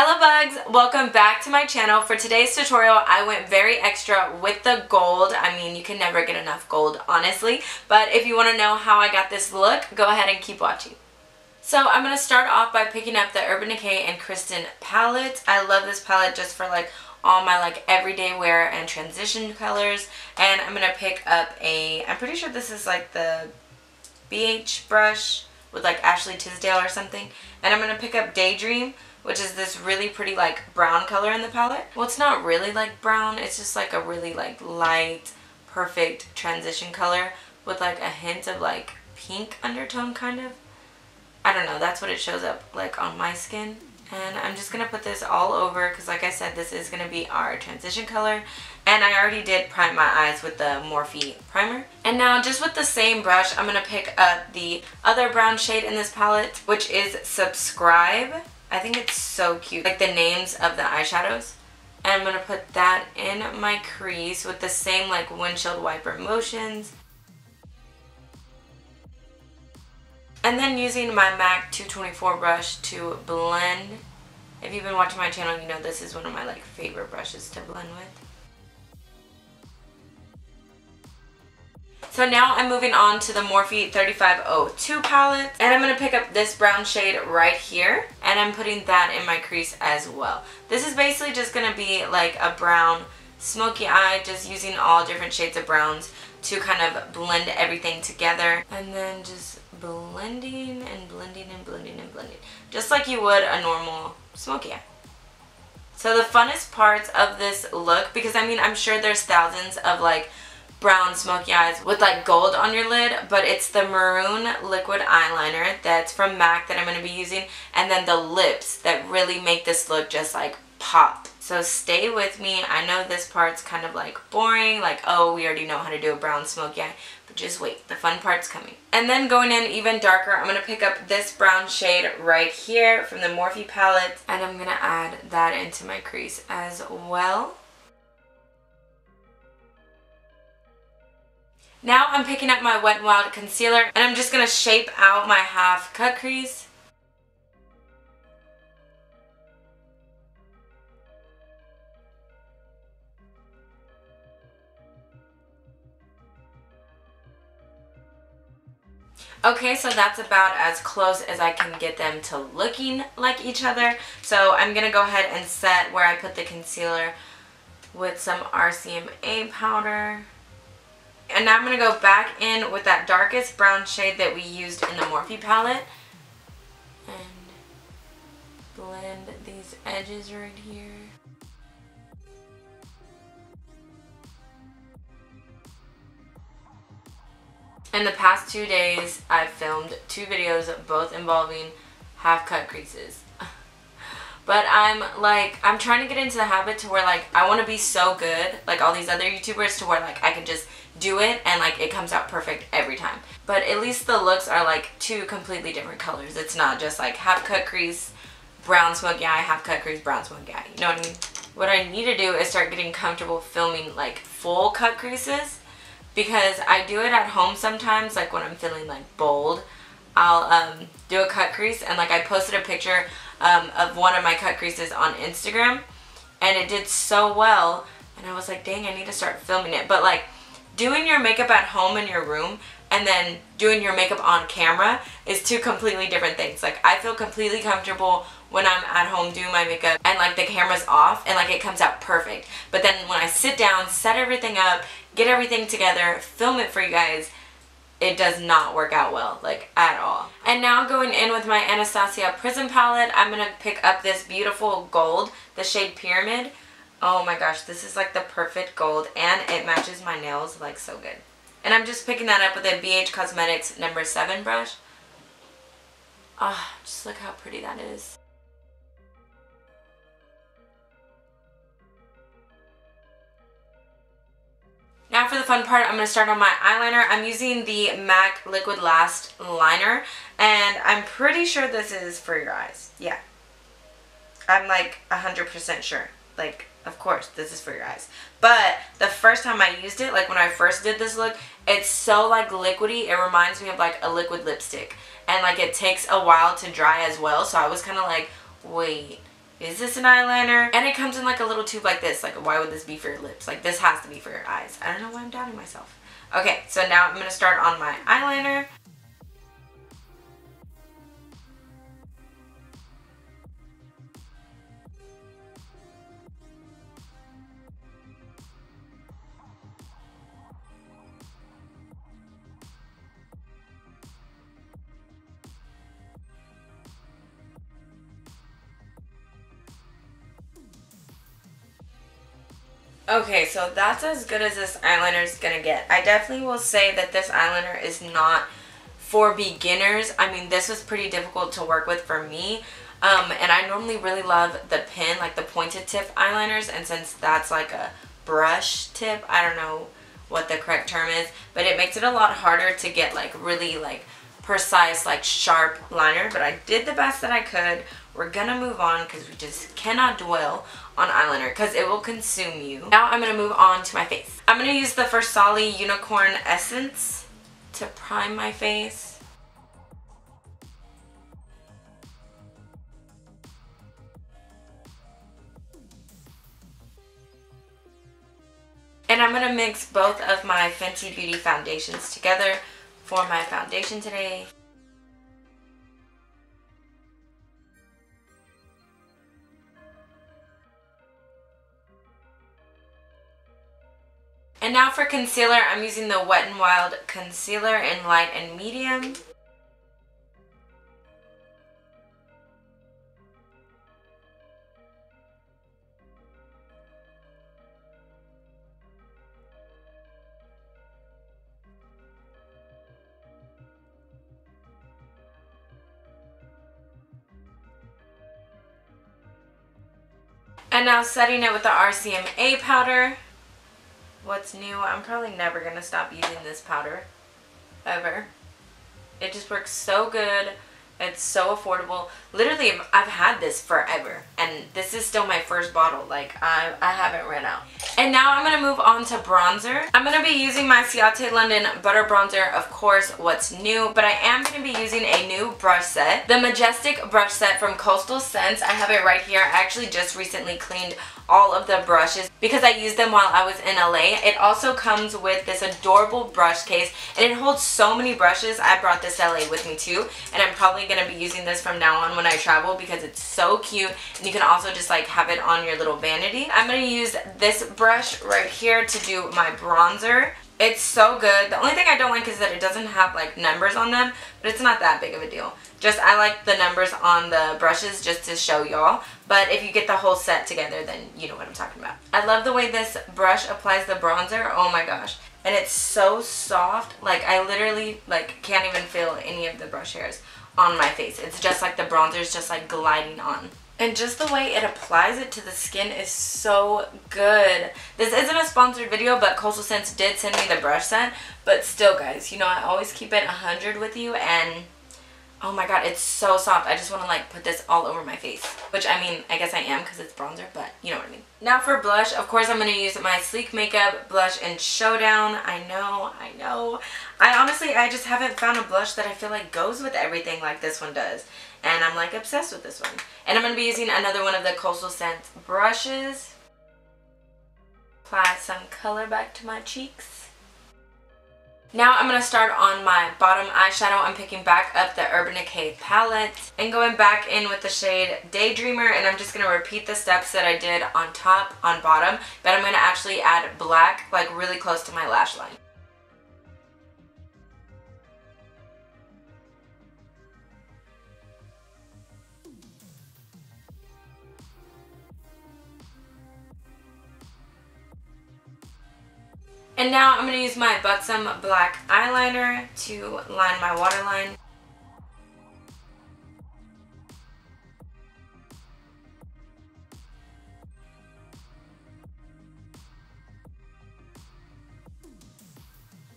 Hello bugs, welcome back to my channel. For today's tutorial I went very extra with the gold. I mean, you can never get enough gold, honestly, but if you want to know how I got this look, go ahead and keep watching. So I'm going to start off by picking up the Brittney-Kay and Kristen palette. I love this palette just for like all my everyday wear and transition colors, and I'm going to pick up I'm pretty sure this is like the BH brush with like Ashley Tisdale or something, and I'm going to pick up Daydream, which is this really pretty like brown color in the palette. Well, it's not really like brown, it's just like a really like light, perfect transition color with like a hint of like pink undertone kind of. I don't know, that's what it shows up like on my skin. And I'm just going to put this all over because like I said, this is going to be our transition color. And I already did prime my eyes with the Morphe primer. And now just with the same brush, I'm going to pick up the other brown shade in this palette, which is Subscribe. I think it's so cute, like the names of the eyeshadows. And I'm going to put that in my crease with the same like windshield wiper motions. And then using my MAC 224 brush to blend. If you've been watching my channel, you know this is one of my like favorite brushes to blend with. So now I'm moving on to the Morphe 3502 palette, and I'm going to pick up this brown shade right here, and I'm putting that in my crease as well. This is basically just going to be like a brown smoky eye, just using all different shades of browns to kind of blend everything together, and then just blending and blending and blending and blending, just like you would a normal smoky eye. So the funnest parts of this look, because I mean I'm sure there's thousands of like brown smoky eyes with like gold on your lid, but it's the maroon liquid eyeliner that's from MAC that I'm going to be using, and then the lips that really make this look just like pop. So stay with me. I know this part's kind of like boring, like oh we already know how to do a brown smoky eye, but just wait, the fun part's coming. And then going in even darker, I'm going to pick up this brown shade right here from the Morphe palette, and I'm going to add that into my crease as well. Now I'm picking up my Wet n Wild concealer, and I'm just going to shape out my half cut crease. Okay, so that's about as close as I can get them to looking like each other. So I'm going to go ahead and set where I put the concealer with some RCMA powder. And now I'm going to go back in with that darkest brown shade that we used in the Morphe palette. And blend these edges right here. In the past 2 days, I've filmed 2 videos, both involving half-cut creases. But I'm trying to get into the habit to where like I want to be so good, like all these other YouTubers, to where like I can just do it and like it comes out perfect every time. But at least the looks are like 2 completely different colors. It's not just like half-cut crease, brown smoky eye, half-cut crease, brown smoky eye. You know what I mean? What I need to do is start getting comfortable filming like full cut creases, because I do it at home sometimes, like when I'm feeling like bold. I'll do a cut crease, and like I posted a picture of one of my cut creases on Instagram, and it did so well, and I was like, dang, I need to start filming it. But like doing your makeup at home in your room and then doing your makeup on camera is 2 completely different things. Like I feel completely comfortable when I'm at home doing my makeup and like the camera's off and like it comes out perfect. But then when I sit down, set everything up, get everything together, film it for you guys, it does not work out well, like at all. And now going in with my Anastasia Prism palette, I'm going to pick up this beautiful gold, the shade Pyramid. Oh my gosh, this is like the perfect gold, and it matches my nails like so good. And I'm just picking that up with a BH Cosmetics number 7 brush. Ah, just look how pretty that is. Now for the fun part, I'm going to start on my eyeliner. I'm using the MAC Liquid Last Liner, and I'm pretty sure this is for your eyes. Yeah. I'm like 100% sure. Like, of course, this is for your eyes. But the first time I used it, like when I first did this look, it's so like liquidy. It reminds me of like a liquid lipstick. And like it takes a while to dry as well. So I was kind of like, wait, is this an eyeliner? And it comes in like a little tube like this. Like, why would this be for your lips? Like, this has to be for your eyes. I don't know why I'm doubting myself. Okay, so now I'm going to start on my eyeliner. Okay, so that's as good as this eyeliner is gonna get. I definitely will say that this eyeliner is not for beginners. I mean, this was pretty difficult to work with for me. And I normally really love the pin, like the pointed tip eyeliners. And since that's like a brush tip, I don't know what the correct term is, but it makes it a lot harder to get like really like precise, like sharp liner. But I did the best that I could. We're gonna move on because we just cannot dwell on eyeliner because it will consume you. Now I'm gonna move on to my face. I'm gonna use the Versali Unicorn Essence to prime my face. And I'm gonna mix both of my Fenty Beauty foundations together for my foundation today. And now for concealer, I'm using the Wet n Wild concealer in light and medium. And now setting it with the RCMA powder. What's new? I'm probably never going to stop using this powder. Ever. It just works so good. It's so affordable. Literally, I've had this forever. And this is still my first bottle. Like, I haven't ran out. And now I'm going to move on to bronzer. I'm going to be using my Ciate London Butter Bronzer. Of course, what's new. But I am going to be using a new brush set. The Majestic Brush Set from Coastal Scents. I have it right here. I actually just recently cleaned all of the brushes because I used them while I was in LA. It also comes with this adorable brush case and it holds so many brushes. I brought this to LA with me too, and I'm probably going to be using this from now on when I travel because it's so cute, and you can also just like have it on your little vanity. I'm going to use this brush right here to do my bronzer. It's so good. The only thing I don't like is that it doesn't have like numbers on them, but it's not that big of a deal. Just I like the numbers on the brushes just to show y'all. But if you get the whole set together, then you know what I'm talking about. I love the way this brush applies the bronzer. Oh my gosh. And it's so soft. Like I literally like can't even feel any of the brush hairs on my face. It's just like the bronzer is just like gliding on. And just the way it applies it to the skin is so good. This isn't a sponsored video, but Coastal Scents did send me the brush set. But still, guys, you know, I always keep it 100 with you. And oh my god, it's so soft. I just want to like put this all over my face. Which, I mean, I guess I am because it's bronzer, but you know what I mean. Now for blush, of course, I'm going to use my Sleek Makeup Blush in Showdown. I know. I just haven't found a blush that I feel like goes with everything like this one does. And I'm like obsessed with this one. And I'm going to be using another one of the Coastal Scents brushes. Apply some color back to my cheeks. Now I'm going to start on my bottom eyeshadow. I'm picking back up the Brittney-Kay palette and going back in with the shade Daydreamer, and I'm just going to repeat the steps that I did on top, on bottom, but I'm going to actually add black like really close to my lash line. And now I'm going to use my Buxom black eyeliner to line my waterline.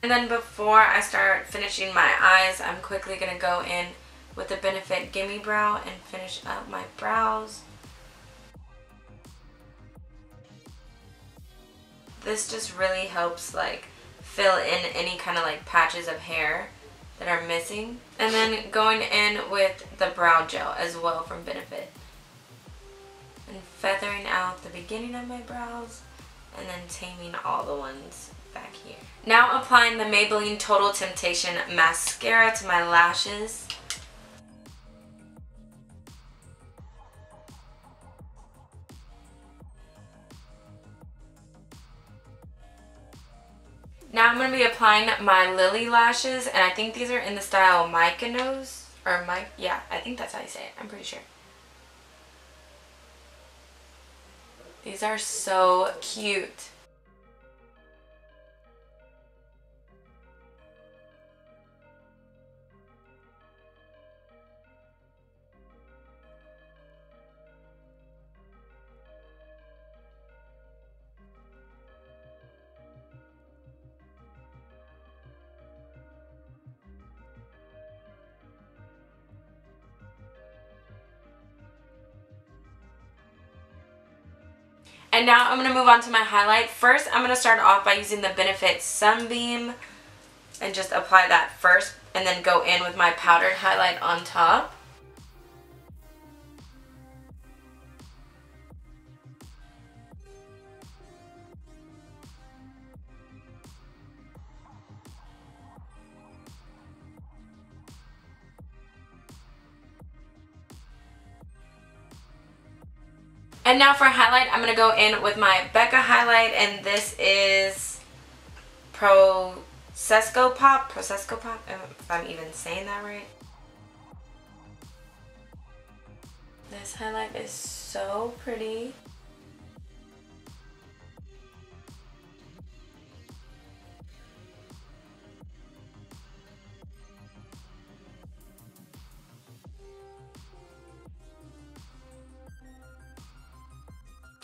And then before I start finishing my eyes, I'm quickly going to go in with the Benefit Gimme Brow and finish up my brows. This just really helps like fill in any kind of like patches of hair that are missing. And then going in with the brow gel as well from Benefit. feathering out the beginning of my brows and then taming all the ones back here. Now applying the Maybelline Total Temptation mascara to my lashes. Now I'm going to be applying my Lily lashes, and I think these are in the style Mykonos, or yeah, I think that's how you say it, I'm pretty sure. These are so cute. And now I'm going to move on to my highlight. First, I'm going to start off by using the Benefit Sunbeam and just apply that first and then go in with my powdered highlight on top. And now for highlight, I'm going to go in with my Becca highlight, and this is Prosecco Pop, if I'm even saying that right. This highlight is so pretty.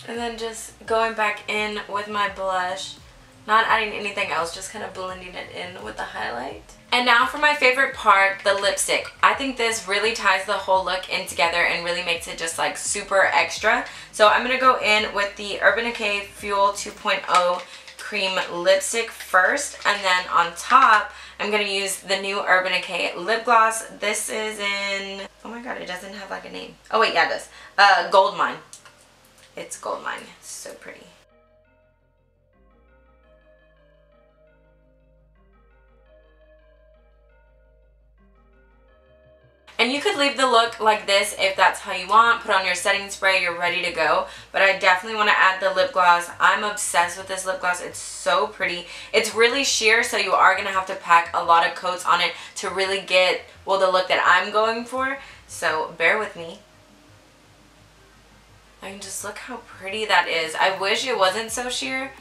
And then just going back in with my blush, not adding anything else, just kind of blending it in with the highlight. And now for my favorite part, the lipstick. I think this really ties the whole look in together and really makes it just like super extra. So I'm going to go in with the Brittney-Kay Fuel 2.0 cream lipstick first, and then on top I'm going to use the new Brittney-Kay lip gloss. This is in, oh my god, it doesn't have like a name. Oh wait, yeah it does. Gold Mine. It's Gold Mine. It's so pretty. And you could leave the look like this if that's how you want. Put on your setting spray, you're ready to go. But I definitely want to add the lip gloss. I'm obsessed with this lip gloss. It's so pretty. It's really sheer, so you are going to have to pack a lot of coats on it to really get, well, the look that I'm going for. So bear with me. I mean, just look how pretty that is. I wish it wasn't so sheer,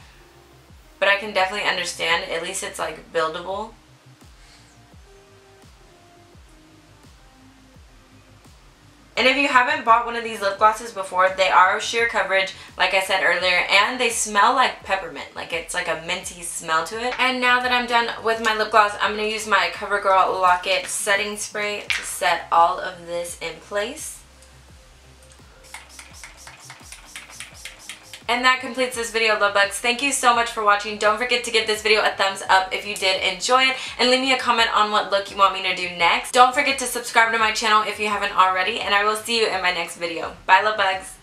but I can definitely understand. At least it's like buildable. And if you haven't bought one of these lip glosses before, they are sheer coverage, like I said earlier, and they smell like peppermint. Like it's like a minty smell to it. And now that I'm done with my lip gloss, I'm going to use my CoverGirl Lock It setting spray to set all of this in place. And that completes this video, love bugs. Thank you so much for watching. Don't forget to give this video a thumbs up if you did enjoy it, and leave me a comment on what look you want me to do next. Don't forget to subscribe to my channel if you haven't already, and I will see you in my next video. Bye, love bugs.